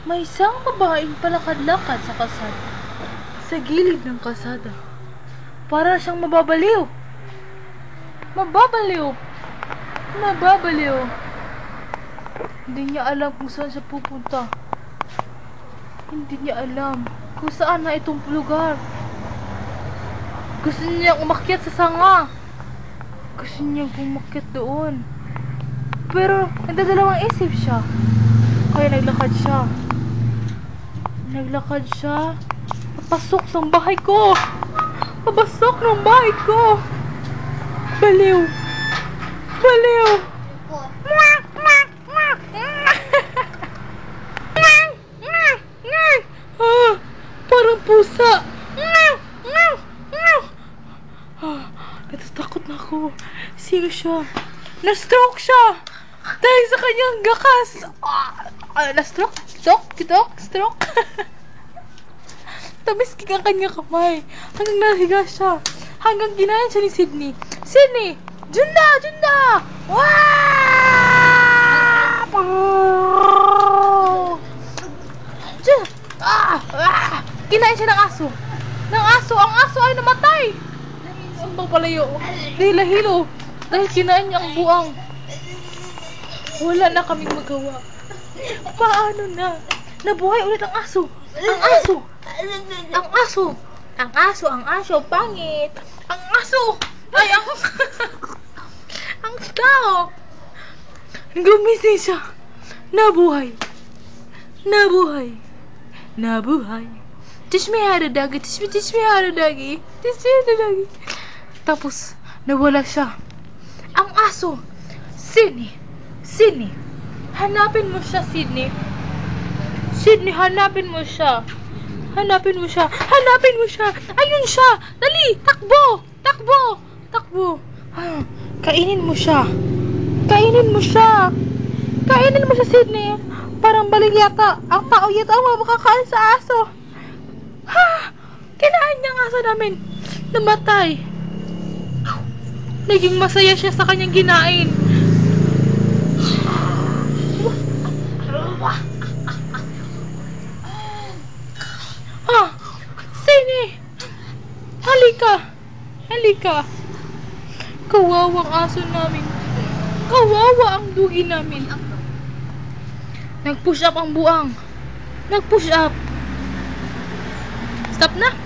May isang babaeng palakad-lakad sa kalsada, sa gilid ng kalsada. Para siyang mababaliw. Mababaliw. Mababaliw. Hindi niya alam kung saan siya pupunta. Hindi niya alam kung saan na itong lugar. Gusto niya umakyat sa sanga. Gusto niya umakyat doon. Pero nagdadalawang isip siya. Kaya naglakad siya. Naglakad siya. Papasok ng bahay ko. Papasok ng bahay ko. Baliw. Baliw. Parang pusa. Natatakot na ako. Sino siya? Na-stroke siya. Dahil sa kanyang gakas. Na-stroke? Stroke? Tamiskig ang kanyang kamay. Hanggang nahiga siya. Hanggang ginayan siya ni Sydney. Sydney! Junda! Kinain siya ng aso. Ang aso ay namatay. Ang palayo. Dahil lahilo. Dahil kinain niya ang buang. Wala na kaming magawa. Paano na? Nabuhay ulit ang aso. Ang aso, pangit. Ang aso. Ay, ang tao. Gumising siya. Nabuhay. Teach me how to doggy. Teach me how to doggy. Tapos, nawala siya. Ang aso. Sydney. Hanapin mo siya, Sydney. Hanapin mo siya. Ayun siya. Dali, takbo. Kainin mo siya, Sydney. Parang balik yata. Ang tao yata ang makakain sa aso. Kinain niya ang aso namin. Namatay. Naging masaya siya sa kanyang kinain. Sydney! Halika! Kawawang aso namin. Kawawa ang dugi namin. Nag-push up ang buang. Stop na.